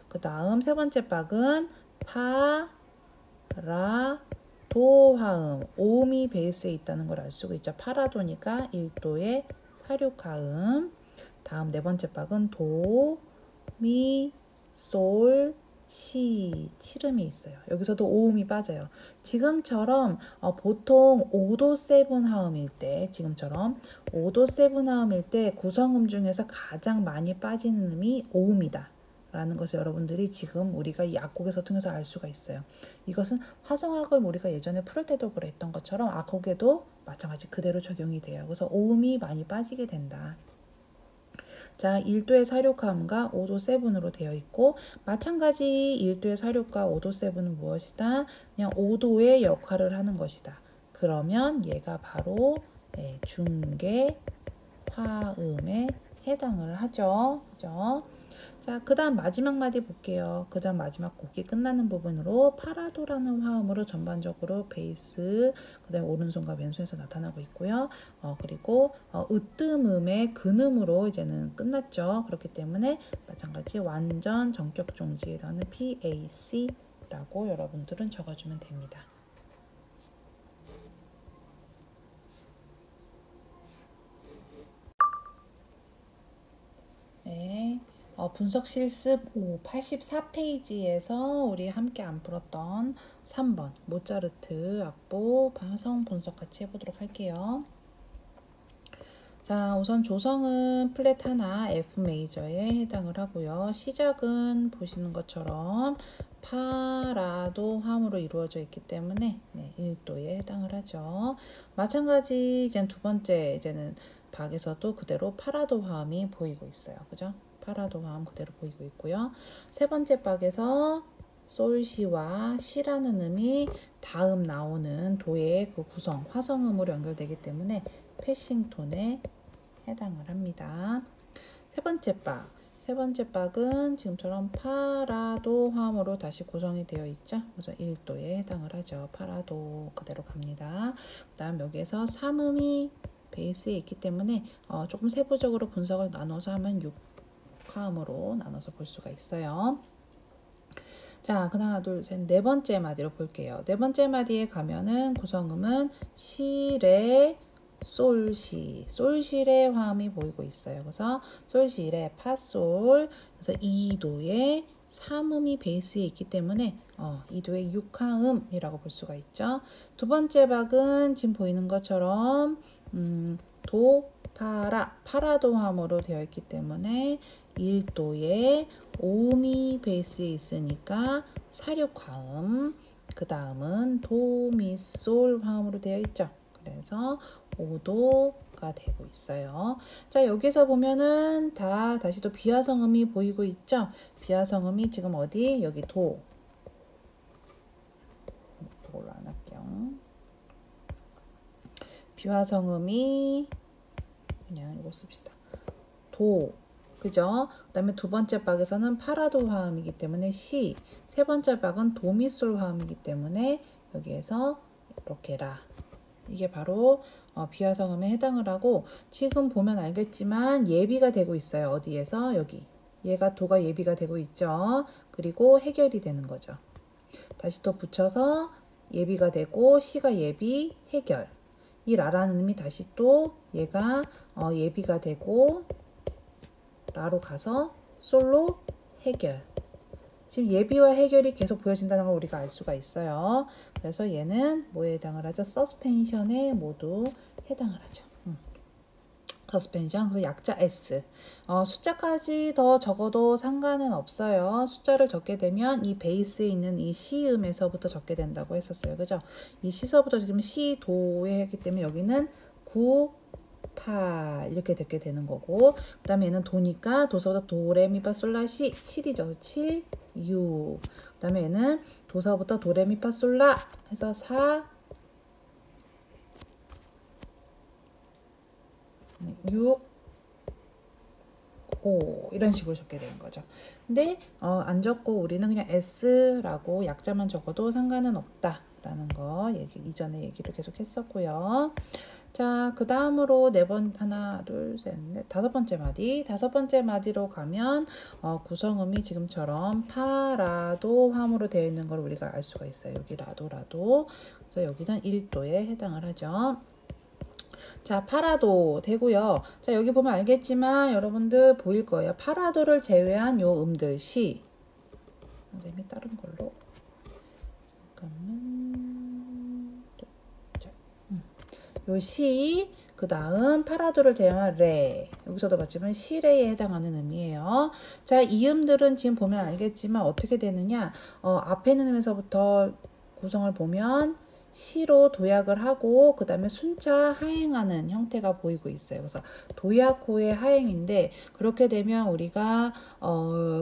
그 다음 세 번째 박은 파, 라, 도 화음, 오음이 베이스에 있다는 걸 알 수가 있죠. 파라도니까 1도의 4, 6화음. 다음 네 번째 박은 도, 미, 솔, 시, 칠음이 있어요. 여기서도 오음이 빠져요. 지금처럼 보통 5도 세븐 화음일 때, 지금처럼 5도 세븐 화음일 때 구성음 중에서 가장 많이 빠지는 음이 오음이다. 라는 것을 여러분들이 지금 우리가 이 악곡에서 통해서 알 수가 있어요. 이것은 화성학을 우리가 예전에 풀 때도 그랬던 것처럼 악곡에도 마찬가지 그대로 적용이 돼요. 그래서 오음이 많이 빠지게 된다. 자, 1도의 사륙함과 5도 세븐으로 되어 있고 마찬가지 1도의 사륙과 5도 세븐은 무엇이다? 그냥 5도의 역할을 하는 것이다. 그러면 얘가 바로 중계 화음에 해당을 하죠. 그죠? 자, 그 다음 마지막 마디 볼게요. 그 다음 마지막 곡이 끝나는 부분으로 파라도라는 화음으로 전반적으로 베이스, 그 다음에 오른손과 왼손에서 나타나고 있고요. 그리고 으뜸음의 근음으로 이제는 끝났죠. 그렇기 때문에 마찬가지 완전 전격 종지에 나는 PAC라고 여러분들은 적어주면 됩니다. 네. 분석 실습 84페이지에서 우리 함께 안 풀었던 3번 모차르트 악보 화성 분석 같이 해보도록 할게요. 자, 우선 조성은 플랫 하나 F 메이저에 해당을 하고요. 시작은 보시는 것처럼 파라도 화음으로 이루어져 있기 때문에 1도에 해당을 하죠. 마찬가지 이제 두 번째 이제는 박에서도 그대로 파라도 화음이 보이고 있어요. 그죠? 파라도 화음 그대로 보이고 있고요. 세 번째 박에서 솔시와 시라는 음이 다음 나오는 도의 그 구성, 화성음으로 연결되기 때문에 패싱톤에 해당을 합니다. 세 번째 박은 지금처럼 파라도 화음으로 다시 구성이 되어 있죠. 그래서 1도에 해당을 하죠. 파라도 그대로 갑니다. 그 다음 여기에서 3음이 베이스에 있기 때문에 조금 세부적으로 분석을 나눠서 하면 6화음으로 나눠서 볼 수가 있어요. 자, 그 하나, 둘, 셋, 네 번째 마디로 볼게요. 네 번째 마디에 가면은 구성음은 시레, 솔시, 솔시레 화음이 보이고 있어요. 그래서 솔시레, 파솔, 그래서 2도의 3음이 베이스에 있기 때문에 2도의 6화음이라고 볼 수가 있죠. 두 번째 박은 지금 보이는 것처럼 도, 파라도 화음으로 되어 있기 때문에 1도의 오미 베이스에 있으니까 사륙화음, 그 다음은 도미솔 화음으로 되어 있죠. 그래서 5도가 되고 있어요. 자, 여기서 보면은 다시 또 비화성음이 보이고 있죠. 비화성음이 지금 어디? 여기 도. 이걸로 안 할게요. 비화성음이 그냥 이거 씁시다. 도. 그죠? 그 다음에 두 번째 박에서는 파라도 화음이기 때문에 시, 세 번째 박은 도미솔 화음이기 때문에 여기에서 이렇게 라. 이게 바로 비화성음에 해당을 하고 지금 보면 알겠지만 예비가 되고 있어요. 어디에서? 여기. 얘가 도가 예비가 되고 있죠. 그리고 해결이 되는 거죠. 다시 또 붙여서 예비가 되고 시가 예비, 해결. 이 라라는 음이 다시 또 얘가 예비가 되고 라로 가서 솔로 해결. 지금 예비와 해결이 계속 보여진다는 걸 우리가 알 수가 있어요. 그래서 얘는 뭐에 해당을 하죠? 서스펜션에 모두 해당을 하죠. 서스펜션, 그래서 약자 S. 숫자까지 더 적어도 상관은 없어요. 숫자를 적게 되면 이 베이스에 있는 이 시음에서부터 적게 된다고 했었어요. 그죠? 이 시서부터 지금 시, 도에 했기 때문에 여기는 9, 8 이렇게 되게 되는 거고, 그 다음에 얘는 도니까 도서부터 도, 레, 미, 파, 솔, 라, 시 7이죠. 7, 6. 그 다음에 얘는 도서부터 도, 레, 미, 파, 솔, 라 해서 4, 6, 5 이런 식으로 적게 되는 거죠. 근데 안 적고 우리는 그냥 S라고 약자만 적어도 상관은 없다라는 거 이전에 얘기를 계속 했었고요. 자, 그 다음으로 하나, 둘, 셋, 넷, 다섯 번째 마디로 가면 구성음이 지금처럼 파라도 화음으로 되어 있는 걸 우리가 알 수가 있어요. 여기 라도. 그래서 여기는 1도에 해당을 하죠. 자, 파라도 되고요. 자, 여기 보면 알겠지만 여러분들 보일 거예요. 파라도를 제외한 요 음들 시. 선생님이 다른 걸로. 잠깐만. 자, 요 시, 그 다음 파라도를 제외한 레. 여기서도 봤지만 시레에 해당하는 음이에요. 자, 이 음들은 지금 보면 알겠지만 어떻게 되느냐. 앞에 있는 음에서부터 구성을 보면 시로 도약을 하고 그 다음에 순차 하행하는 형태가 보이고 있어요. 그래서 도약 후의 하행인데, 그렇게 되면 우리가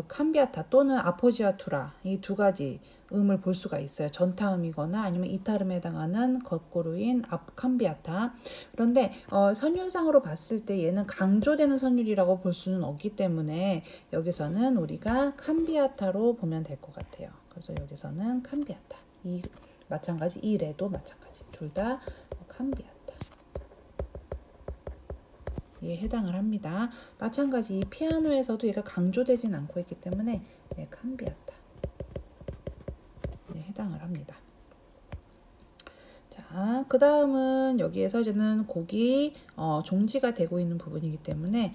캄비아타 또는 아포지아투라 이 두 가지 음을 볼 수가 있어요. 전타음이거나 아니면 이타음에 해당하는 거꾸로인 캄비아타. 그런데 선율상으로 봤을 때 얘는 강조되는 선율이라고 볼 수는 없기 때문에 여기서는 우리가 캄비아타로 보면 될 것 같아요. 그래서 여기서는 캄비아타. 마찬가지 이 레도 마찬가지 둘 다 캄비아타 에 해당을 합니다. 마찬가지 이 피아노에서도 얘가 강조되진 않고 있기 때문에 캄비아타 해당을 합니다. 자, 그 다음은 여기에서 이제는 곡이 종지가 되고 있는 부분이기 때문에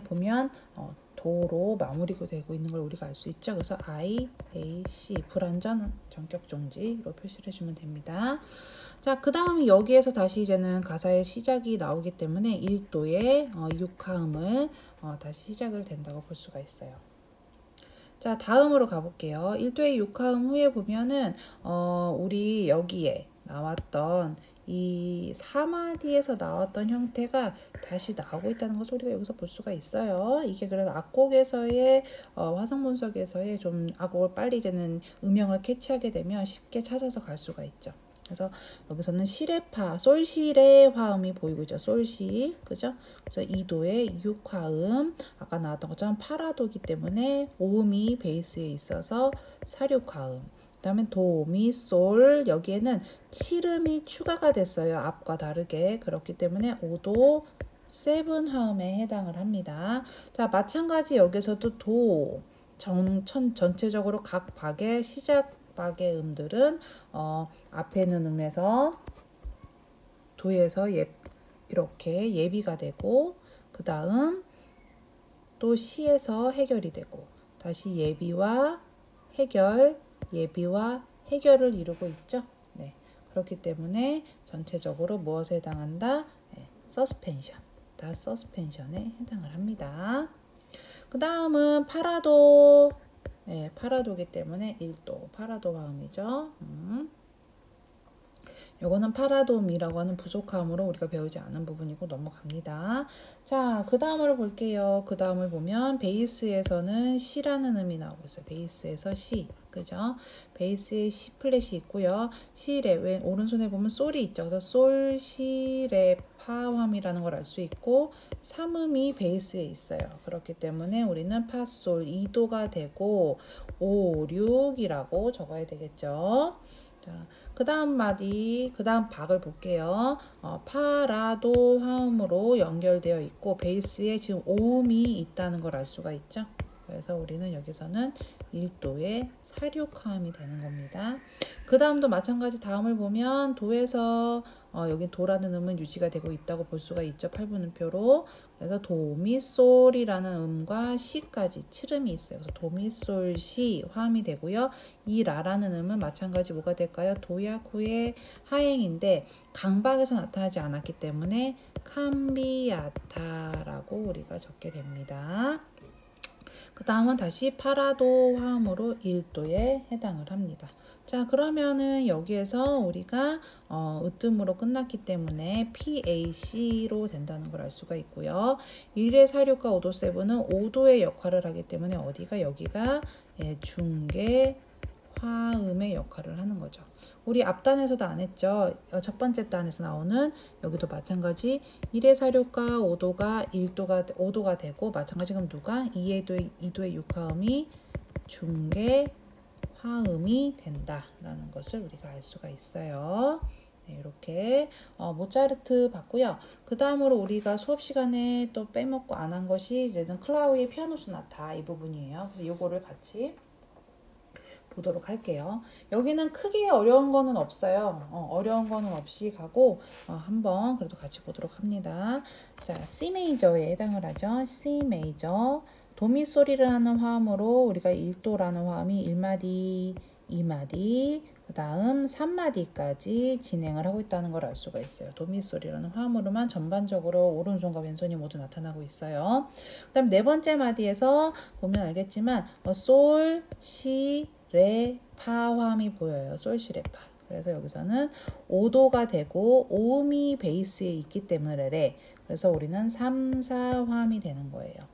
보면 도로 마무리가 되고 있는 걸 우리가 알 수 있죠. 그래서 I, A, C 불완전 전격 종지로 표시를 해주면 됩니다. 자, 그 다음 여기에서 다시 이제는 가사의 시작이 나오기 때문에 1도의 6화음을 다시 시작을 된다고 볼 수가 있어요. 자, 다음으로 가볼게요. 1도의 6화음 후에 보면은 우리 여기에 나왔던 이 4마디에서 나왔던 형태가 다시 나오고 있다는 것을 우리가 여기서 볼 수가 있어요. 이게 그래서 악곡에서의 화성 분석에서의 좀 악곡을 빨리 이제는 음영을 캐치하게 되면 쉽게 찾아서 갈 수가 있죠. 그래서 여기서는 시레파, 솔시레 화음이 보이고 있죠. 솔시, 그죠? 그래서 2도의 6화음, 아까 나왔던 것처럼 파라도기 때문에 5음이 베이스에 있어서 4,6화음. 그 다음에 도, 미, 솔, 여기에는 7음이 추가가 됐어요. 앞과 다르게. 그렇기 때문에 5도 7화음에 해당을 합니다. 자, 마찬가지 여기서도 도, 전체적으로 각 박의 시작 박의 음들은 앞에 있는 음에서 도에서 이렇게 예비가 되고, 그 다음 또 시에서 해결이 되고, 다시 예비와 해결을 이루고 있죠. 네, 그렇기 때문에 전체적으로 무엇에 해당한다? 서스펜션, 다 서스펜션에 해당을 합니다. 그 다음은 파라도. 파라도기 때문에 1도 파라도 화음이죠. 요거는 파라도미라고 하는 부속화음으로 우리가 배우지 않은 부분이고 넘어갑니다. 자, 그 다음을 볼게요. 그 다음을 보면 베이스에서는 C라는 음이 나오고 있어요. 베이스에서 C, 그죠? 베이스에 C 플랫이 있고요. C레, 오른손에 보면 솔이 있죠. 그래서 솔, 시, 레, 파화음이라는 걸 알 수 있고 3음이 베이스에 있어요. 그렇기 때문에 우리는 파, 솔 2도가 되고 5, 6이라고 적어야 되겠죠. 자, 그 다음 박을 볼게요. 파라도 화음으로 연결되어 있고 베이스에 지금 5음이 있다는 걸 알 수가 있죠. 그래서 우리는 여기서는 1도의 사륙화음이 되는 겁니다. 그 다음도 마찬가지 다음을 보면 도에서 여기 도라는 음은 유지가 되고 있다고 볼 수가 있죠. 8분음표로. 그래서 도미솔이라는 음과 시까지 7음이 있어요. 그래서 도미솔시 화음이 되고요. 이 라라는 음은 마찬가지 뭐가 될까요? 도야쿠의 하행인데 강박에서 나타나지 않았기 때문에 캄비아타라고 우리가 적게 됩니다. 그 다음은 다시 파라도 화음으로 1도에 해당을 합니다. 자, 그러면은 여기에서 우리가 으뜸으로 끝났기 때문에 PAC로 된다는 걸 알 수가 있고요. 1의 사륙과 5도 세븐은 5도의 역할을 하기 때문에 어디가 여기가 중계 화음의 역할을 하는 거죠. 우리 앞단에서도 안 했죠. 첫 번째 단에서 나오는 여기도 마찬가지 1의 사륙과 5도가 5도가 되고 마찬가지 그럼 누가 2도의 육화음이 중계 화음이 된다라는 것을 우리가 알 수가 있어요. 네, 이렇게 모차르트 봤고요. 그 다음으로 우리가 수업 시간에 또 빼먹고 안 한 것이 이제는 클라우의 피아노 소나타 이 부분이에요. 그래서 이거를 같이 보도록 할게요. 여기는 크게 어려운 거는 없어요. 어려운 거는 없이 가고 한번 그래도 같이 보도록 합니다. 자, C 메이저에 해당을 하죠. C 메이저. 도미솔이를 하는 화음으로 우리가 1도라는 화음이 1마디, 2마디, 그 다음 3마디까지 진행을 하고 있다는 걸 알 수가 있어요. 도미솔이라는 화음으로만 전반적으로 오른손과 왼손이 모두 나타나고 있어요. 그 다음 네 번째 마디에서 보면 알겠지만 솔, 시, 레, 파 화음이 보여요. 솔, 시, 레, 파. 그래서 여기서는 5도가 되고 5음이 베이스에 있기 때문에 레. 그래서 우리는 3, 4 화음이 되는 거예요.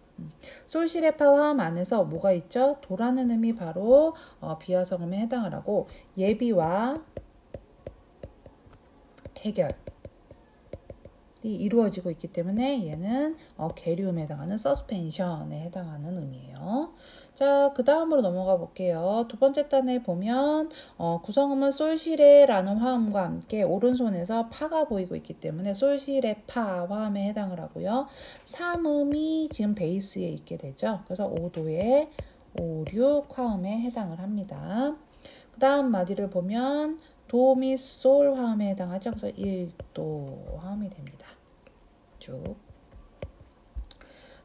솔시레파 화음 안에서 뭐가 있죠? 도라는 음이 바로 비화성음에 해당을 하고 예비와 해결이 이루어지고 있기 때문에 얘는 계류음에 해당하는 서스펜션에 해당하는 음이에요. 자, 그 다음으로 넘어가 볼게요. 두 번째 단에 보면 구성음은 솔시레라는 화음과 함께 오른손에서 파가 보이고 있기 때문에 솔시레 파 화음에 해당을 하고요. 3음이 지금 베이스에 있게 되죠. 그래서 5도의 5, 6 화음에 해당을 합니다. 그 다음 마디를 보면 도미솔 화음에 해당하죠. 그래서 1도 화음이 됩니다. 쭉.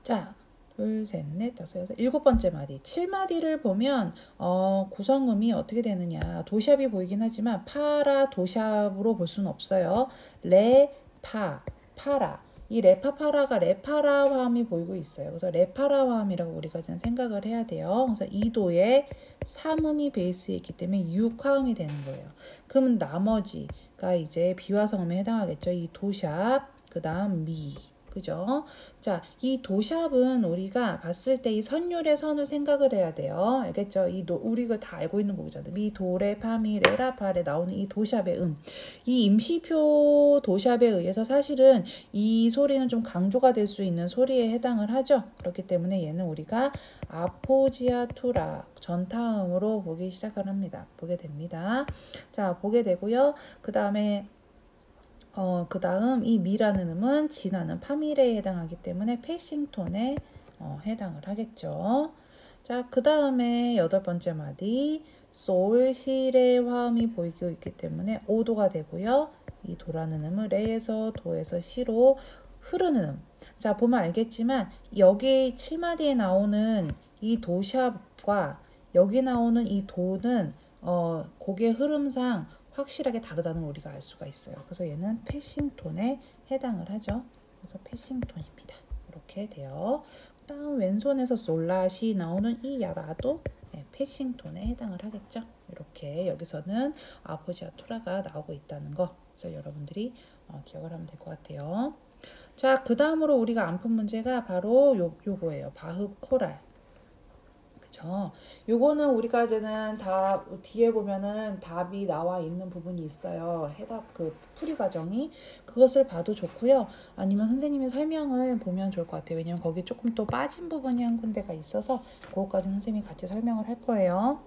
자, 둘, 셋, 넷, 다섯, 여섯, 일곱 번째 마디. 7마디를 보면 구성음이 어떻게 되느냐. 도샵이 보이긴 하지만 파라 도샵으로 볼 수는 없어요. 레, 파, 파라. 이 레파파라가 레파라 화음이 보이고 있어요. 그래서 레파라 화음이라고 우리가 좀 생각을 해야 돼요. 그래서 2도에 3음이 베이스에 있기 때문에 6화음이 되는 거예요. 그러면 나머지가 이제 비화성음에 해당하겠죠. 이 도샵, 그 다음 미. 그죠? 자, 이 도샵은 우리가 봤을 때 이 선율의 선을 생각을 해야 돼요. 알겠죠? 우리가 다 알고 있는 곡이잖아요. 미, 도, 레, 파, 미, 레, 라, 파레 나오는 이 도샵의 음. 이 임시표 도샵에 의해서 사실은 이 소리는 좀 강조가 될 수 있는 소리에 해당을 하죠. 그렇기 때문에 얘는 우리가 아포지아투라 전타음으로 보게 됩니다. 자, 보게 되고요. 그 다음에 그 다음 이 미라는 음은 지나는 파미레에 해당하기 때문에 패싱톤에 해당을 하겠죠. 자, 그 다음에 여덟 번째 마디 솔, 시레 화음이 보이고 있기 때문에 5도가 되고요. 이 도라는 음은 레에서 도에서 시로 흐르는 음. 자, 보면 알겠지만 여기 7마디에 나오는 이 도샵과 여기 나오는 이 도는 곡의 흐름상 확실하게 다르다는 걸 우리가 알 수가 있어요. 그래서 얘는 패싱톤에 해당을 하죠. 그래서 패싱톤입니다. 이렇게 돼요. 다음 왼손에서 솔라시 나오는 이 야라도 패싱톤에 해당을 하겠죠. 이렇게 여기서는 아포지아투라가 나오고 있다는 거. 그래서 여러분들이 기억을 하면 될 것 같아요. 자, 그 다음으로 우리가 안 푼 문제가 바로 요거예요. 바흐 코랄. 요거는 우리가 이제는 다 뒤에 보면은 답이 나와 있는 부분이 있어요. 해답 풀이 과정이 그것을 봐도 좋고요. 아니면 선생님의 설명을 보면 좋을 것 같아요. 왜냐면 거기 조금 또 빠진 부분이 한 군데가 있어서 그것까지 선생님이 같이 설명을 할 거예요.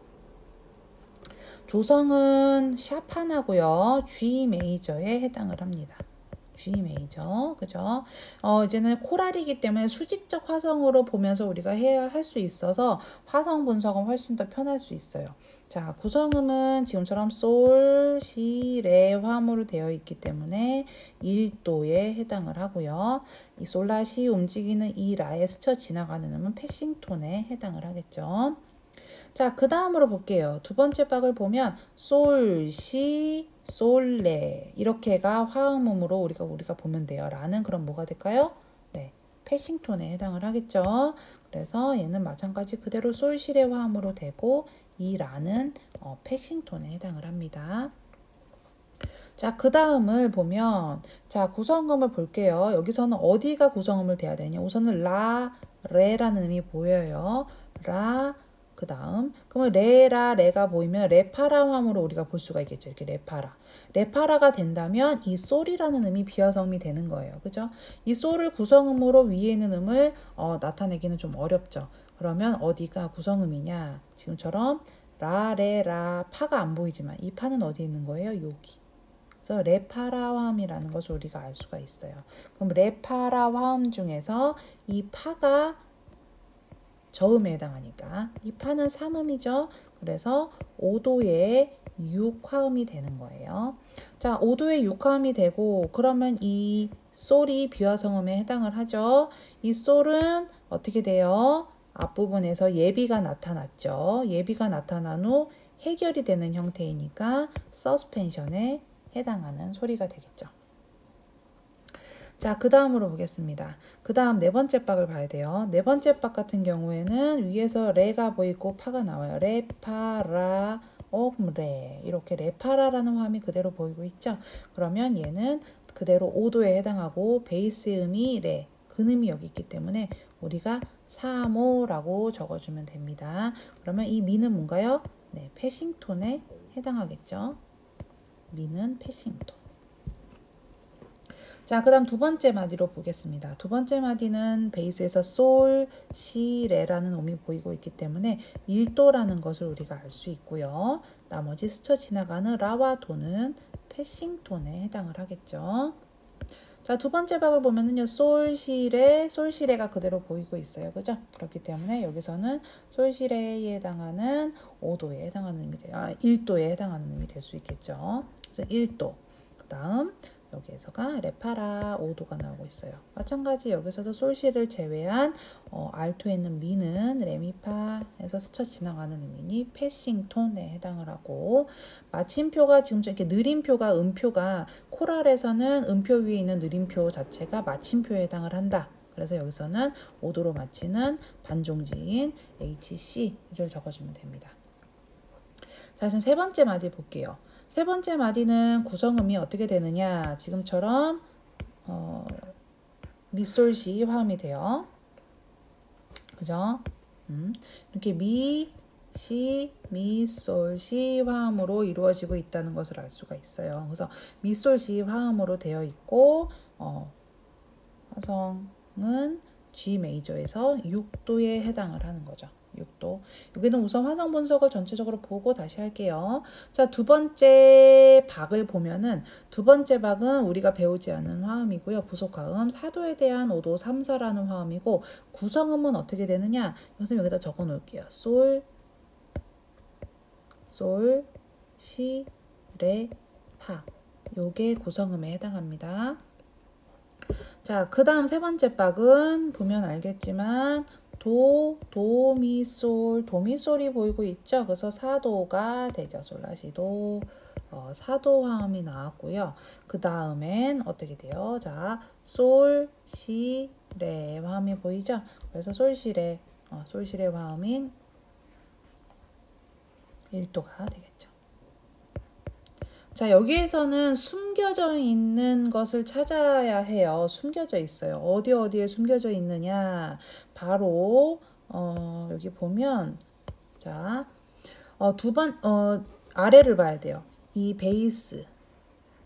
조성은 샤판하고요. G 메이저에 해당을 합니다. G 메이저, 그죠? 이제는 코랄이기 때문에 수직적 화성으로 보면서 우리가 해야 할 수 있어서 화성 분석은 훨씬 더 편할 수 있어요. 자, 구성음은 지금처럼 솔, 시, 레 화음으로 되어 있기 때문에 1도에 해당을 하고요. 이 솔라, 시 움직이는 이 라에 스쳐 지나가는 음은 패싱톤에 해당을 하겠죠. 자, 그 다음으로 볼게요. 두 번째 박을 보면 솔, 시, 솔, 레 이렇게가 화음음으로 우리가 보면 돼요. 라는 그럼 뭐가 될까요? 네, 패싱톤에 해당을 하겠죠. 그래서 얘는 마찬가지 그대로 솔, 시, 레 화음으로 되고 이 라는 패싱톤에 해당을 합니다. 자, 그 다음을 보면 자, 구성음을 볼게요. 여기서는 어디가 구성음을 돼야 되냐? 우선은 라, 레라는 음이 보여요. 라, 그 다음 그러면 레라, 레가 보이면 레파라 화음으로 우리가 볼 수가 있겠죠. 이렇게 레파라. 레파라가 된다면 이 솔이라는 음이 비화성음이 되는 거예요. 그죠? 이 솔을 구성음으로 위에 있는 음을 나타내기는 좀 어렵죠. 그러면 어디가 구성음이냐? 지금처럼 라, 레, 라, 파가 안 보이지만 이 파는 어디 있는 거예요? 여기. 그래서 레파라 화음이라는 것을 우리가 알 수가 있어요. 그럼 레파라 화음 중에서 이 파가 저음에 해당하니까 이 파는 3음이죠. 그래서 5도의 6화음이 되는 거예요. 자, 5도의 6화음이 되고 그러면 이 솔이 비화성음에 해당을 하죠. 이 솔은 어떻게 돼요? 앞부분에서 예비가 나타났죠. 예비가 나타난 후 해결이 되는 형태이니까 서스펜션에 해당하는 소리가 되겠죠. 자, 그 다음으로 보겠습니다. 그 다음 네 번째 박을 봐야 돼요. 네 번째 박 같은 경우에는 위에서 레가 보이고 파가 나와요. 레, 파, 라, 레 이렇게 레파라라는 화음이 그대로 보이고 있죠. 그러면 얘는 그대로 5도에 해당하고 베이스 음이 레, 근음이 여기 있기 때문에 우리가 3호라고 적어주면 됩니다. 그러면 이 미는 뭔가요? 네, 패싱톤에 해당하겠죠. 미는 패싱톤. 자, 그 다음 두 번째 마디로 보겠습니다. 두 번째 마디는 베이스에서 솔, 시, 레라는 음이 보이고 있기 때문에 1도라는 것을 우리가 알 수 있고요. 나머지 스쳐 지나가는 라와 도는 패싱톤에 해당을 하겠죠. 자, 두 번째 박을 보면은요, 솔, 시, 레, 솔, 시, 레가 그대로 보이고 있어요. 그죠? 그렇기 때문에 여기서는 솔, 시, 레에 해당하는 5도에 해당하는 음이 돼요. 1도에 해당하는 음이 될 수 있겠죠. 그래서 1도. 그 다음 여기에서가 레파라 5도가 나오고 있어요. 마찬가지 여기서도 솔시를 제외한 알토에 있는 미는 레미파에서 스쳐 지나가는 음이니 패싱톤에 해당을 하고 마침표가 지금 이렇게 느림표가 음표가 코랄에서는 음표 위에 있는 느림표 자체가 마침표에 해당을 한다. 그래서 여기서는 5도로 마치는 반종지인 HC를 적어주면 됩니다. 자, 지금 세 번째 마디 볼게요. 세 번째 마디는 구성음이 어떻게 되느냐. 지금처럼 미솔시 화음이 돼요. 그죠? 이렇게 미, 시, 미, 솔, 시 화음으로 이루어지고 있다는 것을 알 수가 있어요. 그래서 미, 솔, 시 화음으로 되어 있고 화성은 G 메이저에서 6도에 해당을 하는 거죠. 6도. 여기는 우선 화성 분석을 전체적으로 보고 다시 할게요. 자, 두 번째 박을 보면은 두 번째 박은 우리가 배우지 않은 화음이고요. 부속화음 4도에 대한 5도 3, 4라는 화음이고 구성음은 어떻게 되느냐? 선생님 여기다 적어 놓을게요. 솔, 솔, 시, 레, 파. 요게 구성음에 해당합니다. 자, 그 다음 세 번째 박은 보면 알겠지만 도, 도, 미, 솔, 도, 미, 솔이 보이고 있죠. 그래서 4도가 되죠. 솔라시도 4도 화음이 나왔고요. 그 다음엔 어떻게 돼요? 자, 솔, 시, 레 화음이 보이죠. 그래서 솔, 시, 레, 솔, 시, 레 화음인 1도가 되겠죠. 자, 여기에서는 숨겨져 있는 것을 찾아야 해요. 숨겨져 있어요. 어디에 숨겨져 있느냐? 바로 여기 보면 자, 아래를 봐야 돼요. 이 베이스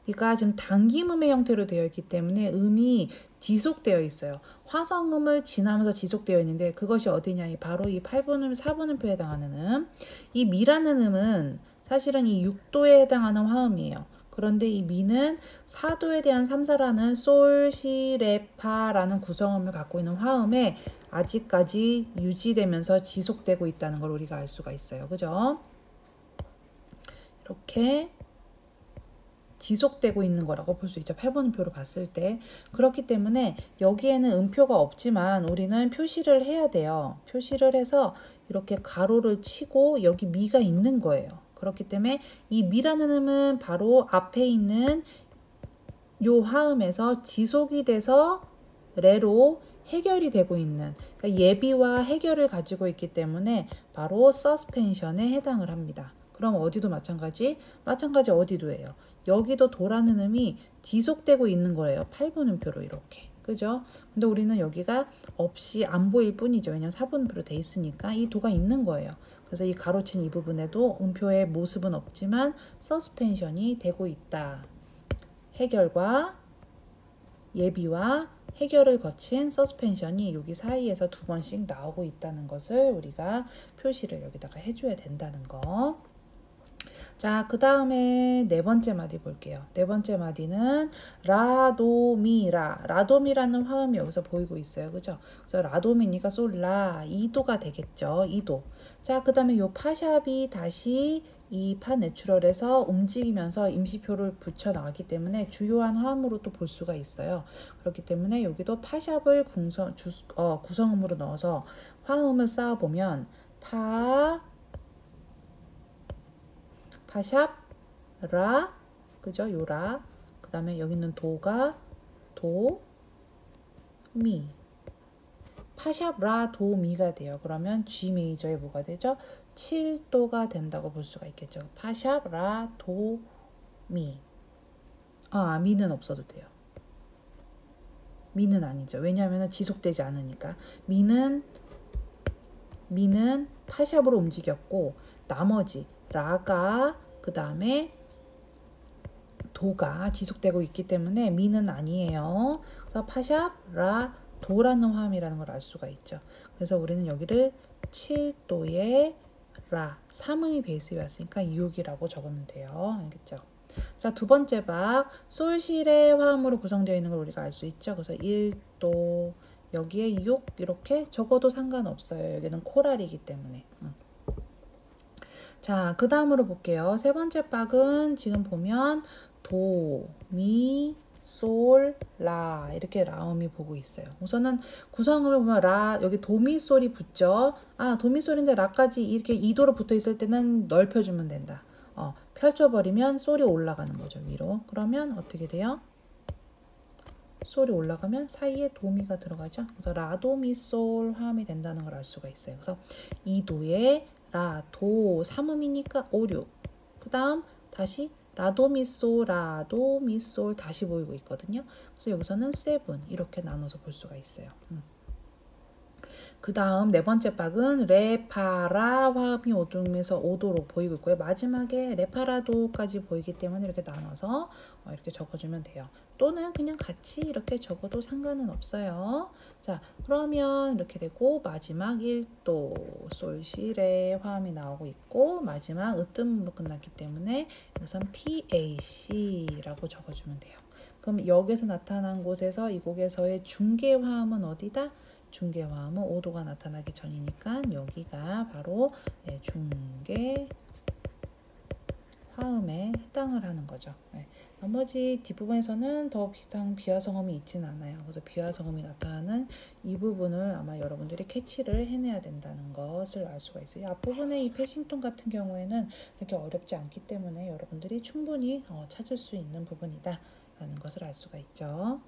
이가 지금 당김음의 형태로 되어 있기 때문에 음이 지속되어 있어요. 화성음을 지나면서 지속되어 있는데 그것이 어디냐? 바로 이 8분음, 4분음표에 해당하는 음. 이 미라는 음은 사실은 이 6도에 해당하는 화음이에요. 그런데 이 미는 사도에 대한 삼사라는 솔, 시, 레, 파라는 구성음을 갖고 있는 화음에 아직까지 유지되면서 지속되고 있다는 걸 우리가 알 수가 있어요. 그죠? 이렇게 지속되고 있는 거라고 볼 수 있죠. 8번 음표로 봤을 때. 그렇기 때문에 여기에는 음표가 없지만 우리는 표시를 해야 돼요. 표시를 해서 이렇게 가로를 치고 여기 미가 있는 거예요. 그렇기 때문에 이 미라는 음은 바로 앞에 있는 요 화음에서 지속이 돼서 레로 해결이 되고 있는, 그러니까 예비와 해결을 가지고 있기 때문에 바로 서스펜션에 해당을 합니다. 그럼 어디도 마찬가지 어디도예요. 여기도 도라는 음이 지속되고 있는 거예요. 8번 음표로 이렇게. 그죠? 근데 우리는 여기가 없이 안 보일 뿐이죠. 왜냐면 4번 음표로 돼 있으니까 이 도가 있는 거예요. 그래서 이 가로친 이 부분에도 음표의 모습은 없지만 서스펜션이 되고 있다. 해결과 예비와 해결을 거친 서스펜션이 여기 사이에서 두 번씩 나오고 있다는 것을 우리가 표시를 여기다가 해줘야 된다는 거. 자, 그 다음에 네 번째 마디 볼게요. 네 번째 마디는 라도미라. 라도미라는 화음이 여기서 보이고 있어요. 그죠? 그래서 라도미니까 솔라 2도가 되겠죠. 2도. 자, 그 다음에 요 파샵이 다시 이 파 내추럴에서 움직이면서 임시표를 붙여 나왔기 때문에 주요한 화음으로 또 볼 수가 있어요. 그렇기 때문에 여기도 파샵을 구성음으로 넣어서 화음을 쌓아보면 파샵, 라, 그죠? 요 라. 그 다음에 여기 있는 도가 도, 미. 파샵, 라, 도, 미가 돼요. 그러면 G 메이저에 뭐가 되죠? 7도가 된다고 볼 수가 있겠죠. 파샵, 라, 도, 미. 미는 없어도 돼요. 미는 아니죠. 왜냐하면 지속되지 않으니까. 미는 파샵으로 움직였고 나머지 라가 그 다음에 도가 지속되고 있기 때문에 미는 아니에요. 그래서 파샵, 라, 도라는 화음이라는 걸 알 수가 있죠. 그래서 우리는 여기를 7도의 라, 3음이 베이스였으니까 6이라고 적으면 돼요. 알겠죠? 자, 두 번째 박 솔실의 화음으로 구성되어 있는 걸 우리가 알 수 있죠. 그래서 1도 여기에 6 이렇게 적어도 상관없어요. 여기는 코랄이기 때문에. 자, 그 다음으로 볼게요. 세 번째 박은 지금 보면 도, 미, 솔, 라 이렇게 라음이 보고 있어요. 우선은 구성을 보면 라 여기 도미솔이 붙죠. 도미솔인데 라까지 이렇게 2도로 붙어 있을 때는 넓혀주면 된다. 펼쳐버리면 솔이 올라가는 거죠. 위로. 그러면 어떻게 돼요? 솔이 올라가면 사이에 도미가 들어가죠. 그래서 라도미솔 화음이 된다는 걸 알 수가 있어요. 그래서 2도에 라, 도, 3음이니까 5, 6. 그 다음 다시 라도미솔, 라도미솔 다시 보이고 있거든요. 그래서 여기서는 7 이렇게 나눠서 볼 수가 있어요. 그 다음 네 번째 박은 레파라 화음이 오름에서 5도로 보이고 있고요. 마지막에 레파라도까지 보이기 때문에 이렇게 나눠서 이렇게 적어주면 돼요. 또는 그냥 같이 이렇게 적어도 상관은 없어요. 자, 그러면 이렇게 되고 마지막 1도 솔시레 화음이 나오고 있고 마지막 으뜸으로 끝났기 때문에 우선 PAC라고 적어주면 돼요. 그럼 여기서 나타난 곳에서 이 곡에서의 중개 화음은 어디다? 중개 화음은 5도가 나타나기 전이니까 여기가 바로 중개 화음에 해당을 하는 거죠. 나머지 뒷부분에서는 더 비슷한 비화성음이 있진 않아요. 그래서 비화성음이 나타나는 이 부분을 아마 여러분들이 캐치를 해내야 된다는 것을 알 수가 있어요. 앞부분에 이 패싱톤 같은 경우에는 이렇게 어렵지 않기 때문에 여러분들이 충분히 찾을 수 있는 부분이다 라는 것을 알 수가 있죠.